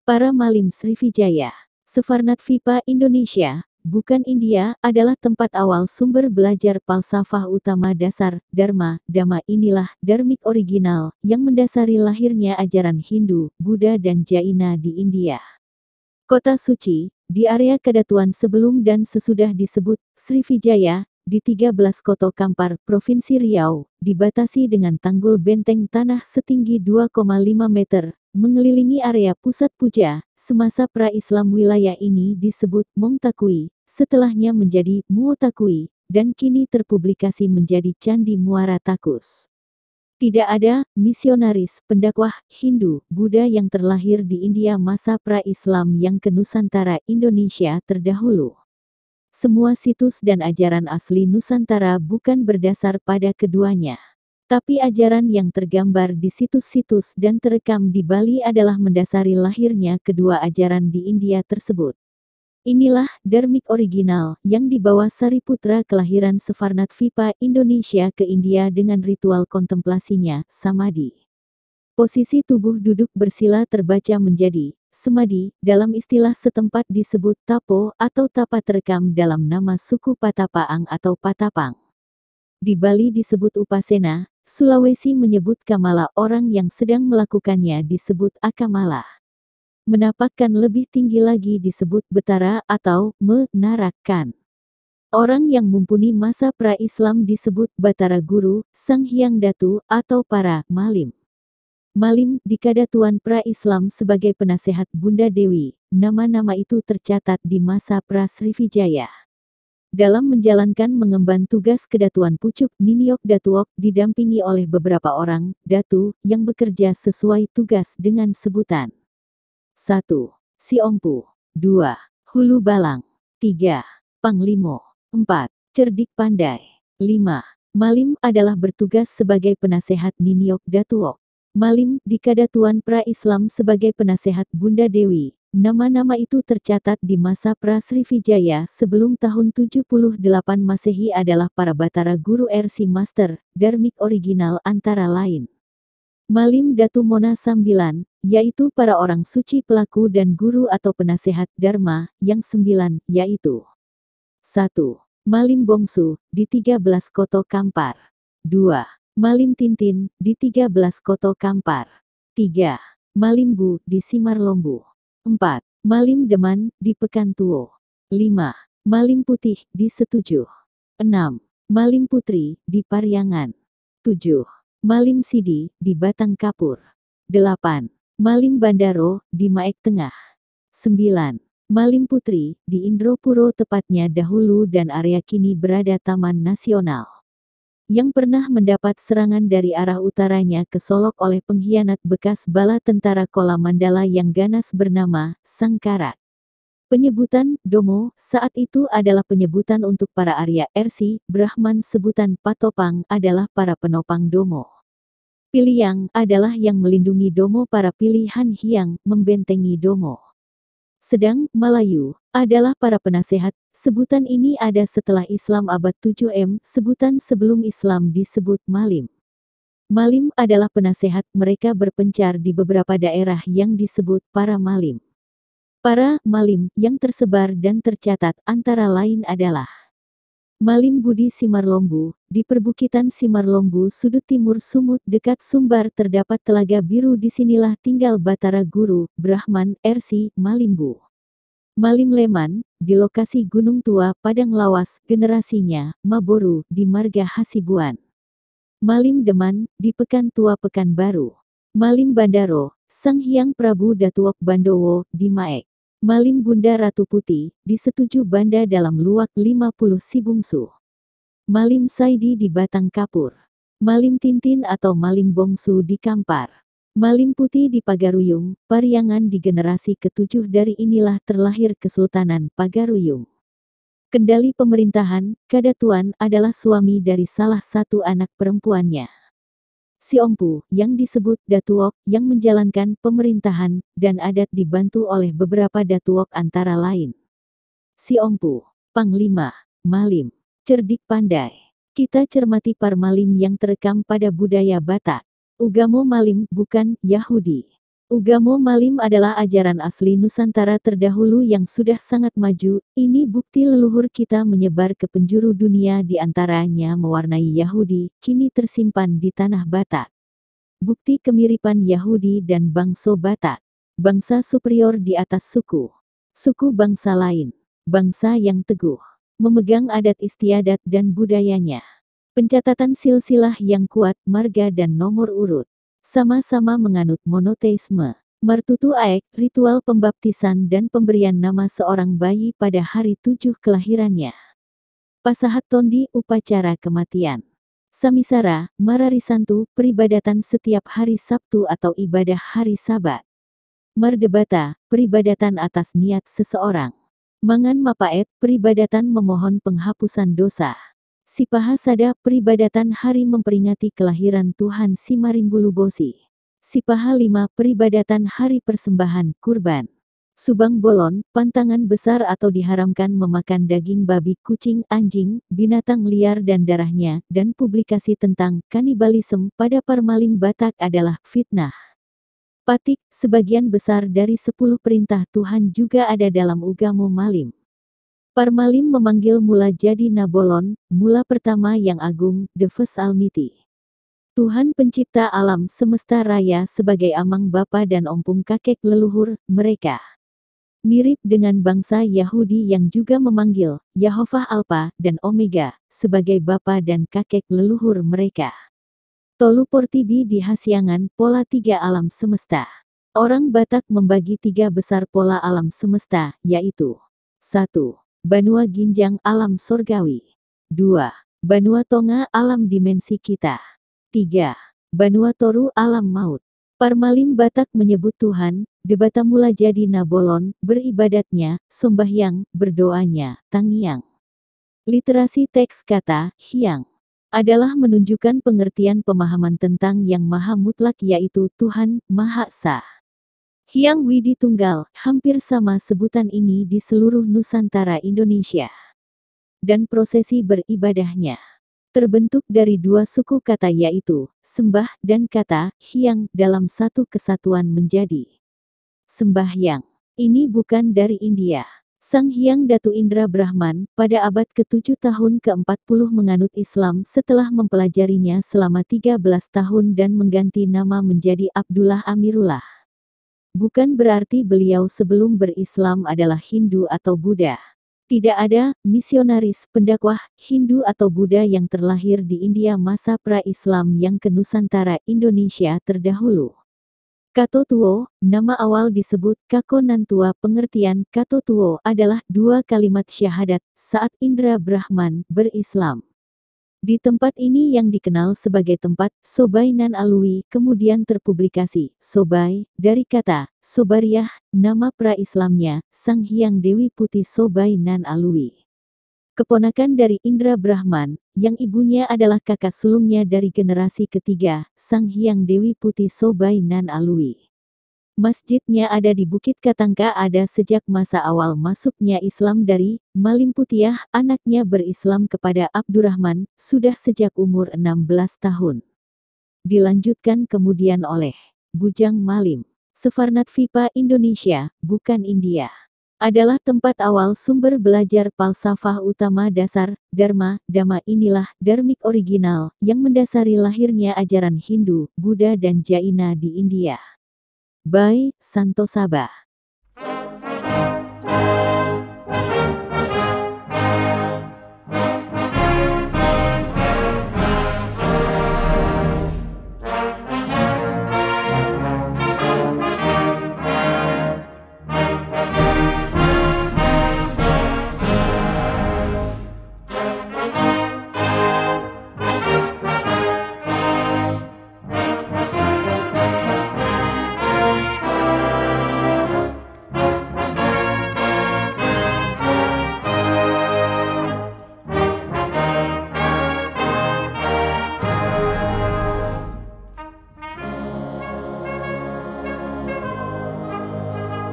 Para Malim Srivijaya. Savarnatvipa Indonesia, bukan India, adalah tempat awal sumber belajar falsafah utama dasar, Dharma, Dhamma inilah, dharmik original, yang mendasari lahirnya ajaran Hindu, Buddha dan Jaina di India. Kota suci, di area kedatuan sebelum dan sesudah disebut, Srivijaya, di 13 Koto Kampar, Provinsi Riau, dibatasi dengan tanggul benteng tanah setinggi 2,5 meter, mengelilingi area pusat puja. Semasa pra-Islam wilayah ini disebut Mongtakui, setelahnya menjadi Muotakui, dan kini terpublikasi menjadi Candi Muara Takus. Tidak ada misionaris, pendakwah Hindu, Buddha yang terlahir di India masa pra-Islam yang ke Nusantara Indonesia terdahulu. Semua situs dan ajaran asli Nusantara bukan berdasar pada keduanya. Tapi ajaran yang tergambar di situs-situs dan terekam di Bali adalah mendasari lahirnya kedua ajaran di India tersebut. Inilah dharmik original yang dibawa Sariputra kelahiran Savarnatvipa Indonesia ke India dengan ritual kontemplasinya, samadhi. Posisi tubuh duduk bersila terbaca menjadi samadhi, dalam istilah setempat disebut tapo atau tapa terekam dalam nama suku Patapaang atau Patapang. Di Bali disebut upasena, Sulawesi menyebut kamala, orang yang sedang melakukannya disebut akamala. Menapakkan lebih tinggi lagi disebut betara atau menarakan. Orang yang mumpuni masa pra-Islam disebut Batara Guru, Sang Hyang Datu, atau para Malim. Malim di Kadatuan pra-Islam sebagai penasehat Bunda Dewi, nama-nama itu tercatat di masa pra-Srivijaya. Dalam menjalankan mengemban tugas Kedatuan Pucuk Niniok Datuok didampingi oleh beberapa orang, Datu, yang bekerja sesuai tugas dengan sebutan. 1. Siompu. 2. Hulu Balang. 3. Panglimo. 4. Cerdik Pandai. 5. Malim adalah bertugas sebagai penasehat Niniok Datuok. Malim di Kadatuan pra-Islam sebagai penasehat Bunda Dewi. Nama-nama itu tercatat di masa pra-Srivijaya sebelum tahun 78 Masehi adalah para Batara Guru RC Master, dharmik original antara lain. Malim Datu Mona Sambilan, yaitu para orang suci pelaku dan guru atau penasehat Dharma, yang 9, yaitu 1. Malim Bongsu, di 13 Koto Kampar. 2. Malim Tintin, di 13 Koto Kampar. 3. Malim Bu, di Simarlombu. 4. Malim Deman, di Pekantuo. 5. Malim Putih, di Setujuh. 6. Malim Putri, di Pariangan. 7. Malim Sidi, di Batang Kapur. 8. Malim Bandaro, di Maek Tengah. 9. Malim Putri, di Indropuro tepatnya dahulu dan area kini berada Taman Nasional. Yang pernah mendapat serangan dari arah utaranya ke Solok oleh pengkhianat bekas bala tentara Kola Mandala yang ganas bernama Sangkarak. Penyebutan Domo saat itu adalah penyebutan untuk para Arya RC, Brahman sebutan Patopang adalah para penopang Domo. Piliyang adalah yang melindungi Domo, para pilihan Hyang membentengi Domo. Sedang Malayu adalah para penasehat. Sebutan ini ada setelah Islam abad 7 sebutan sebelum Islam disebut Malim. Malim adalah penasehat, mereka berpencar di beberapa daerah yang disebut para Malim. Para Malim yang tersebar dan tercatat antara lain adalah Malim Budi Simarlombu, di perbukitan Simarlombu sudut timur Sumut dekat Sumbar terdapat Telaga Biru, disinilah tinggal Batara Guru, Brahman, RC, Malimbu. Malim Leman, di lokasi Gunung Tua, Padang Lawas, generasinya, Maboru, di Marga Hasibuan. Malim Deman, di Pekan Tua Pekanbaru. Malim Bandaro, Sang Hyang Prabu Datuok Bandowo, di Maek. Malim Bunda Ratu Putih, di Setuju Banda dalam Luwak 50 Sibungsu. Malim Saidi di Batang Kapur. Malim Tintin atau Malim Bongsu di Kampar. Malim Putih di Pagaruyung, Pariangan di generasi ke-7 dari inilah terlahir Kesultanan Pagaruyung. Kendali pemerintahan, Kadatuan adalah suami dari salah satu anak perempuannya. Siompu, yang disebut Datuok, yang menjalankan pemerintahan, dan adat dibantu oleh beberapa Datuok antara lain. Siompu, Panglima, Malim, Cerdik Pandai. Kita cermati par Malim yang terekam pada budaya Batak. Ugamo Malim, bukan Yahudi. Ugamo Malim adalah ajaran asli Nusantara terdahulu yang sudah sangat maju. Ini bukti leluhur kita menyebar ke penjuru dunia, di antaranya mewarnai Yahudi, kini tersimpan di tanah Batak. Bukti kemiripan Yahudi dan bangsa Batak. Bangsa superior di atas suku. Suku bangsa lain. Bangsa yang teguh. Memegang adat istiadat dan budayanya. Pencatatan silsilah yang kuat, marga dan nomor urut. Sama-sama menganut monoteisme. Martutu Aek, ritual pembaptisan dan pemberian nama seorang bayi pada hari 7 kelahirannya. Pasahat Tondi, upacara kematian. Samisara, Mararisantu, peribadatan setiap hari Sabtu atau ibadah hari Sabat. Mardebata, peribadatan atas niat seseorang. Mangan Mapaet, peribadatan memohon penghapusan dosa. Sipahasada, peribadatan hari memperingati kelahiran Tuhan Simarimbulubosi. Sipaha 5, peribadatan hari persembahan kurban. Subang Bolon, pantangan besar atau diharamkan memakan daging babi, kucing, anjing, binatang liar dan darahnya, dan publikasi tentang kanibalisme pada Parmalim Batak adalah fitnah. Patik, sebagian besar dari 10 perintah Tuhan juga ada dalam Ugamo Malim. Parmalim memanggil mula jadi Nabolon, mula pertama yang agung, the first Almighty. Tuhan pencipta alam semesta raya sebagai amang bapa dan ompung kakek leluhur mereka. Mirip dengan bangsa Yahudi yang juga memanggil Yahovah Alpha dan Omega sebagai bapa dan kakek leluhur mereka. Tolu Portibi di Hasiangan, pola 3 alam semesta. Orang Batak membagi 3 besar pola alam semesta, yaitu 1. Banua Ginjang alam sorgawi. 2. Banua Tonga alam dimensi kita. 3. Banua Toru alam maut. Parmalim Batak menyebut Tuhan, debata mula jadi Nabolon, beribadatnya, sembahyang, berdoanya, tangiang. Literasi teks kata, hiang, adalah menunjukkan pengertian pemahaman tentang yang maha mutlak yaitu Tuhan, Maha Esa. Hyang Widi Tunggal, hampir sama sebutan ini di seluruh Nusantara Indonesia. Dan prosesi beribadahnya terbentuk dari 2 suku kata yaitu, sembah dan kata, hyang, dalam satu kesatuan menjadi sembahyang. Ini bukan dari India. Sang Hyang Datu Indra Brahman, pada abad ke-7 tahun ke-40 menganut Islam setelah mempelajarinya selama 13 tahun dan mengganti nama menjadi Abdullah Amirullah. Bukan berarti beliau sebelum berislam adalah Hindu atau Buddha. Tidak ada misionaris pendakwah Hindu atau Buddha yang terlahir di India masa pra-Islam yang ke Nusantara Indonesia terdahulu. Kato Tuo, nama awal disebut Kako Nantua. Pengertian Kato Tuo adalah 2 kalimat syahadat saat Indra Brahman berislam. Di tempat ini yang dikenal sebagai tempat Sobai Nan Alui kemudian terpublikasi Sobai dari kata Sobariah, nama pra-Islamnya Sang Hyang Dewi Putih Sobai Nan Alui. Keponakan dari Indra Brahman, yang ibunya adalah kakak sulungnya dari generasi ketiga, Sang Hyang Dewi Putih Sobai Nan Alui. Masjidnya ada di Bukit Katangka ada sejak masa awal masuknya Islam dari Malim Putiah, anaknya berislam kepada Abdurrahman, sudah sejak umur 16 tahun. Dilanjutkan kemudian oleh Bujang Malim. Sefarnat FIPA Indonesia, bukan India. Adalah tempat awal sumber belajar falsafah utama dasar, Dharma, Dhamma inilah Dharmik original, yang mendasari lahirnya ajaran Hindu, Buddha dan Jaina di India. By Santosaba.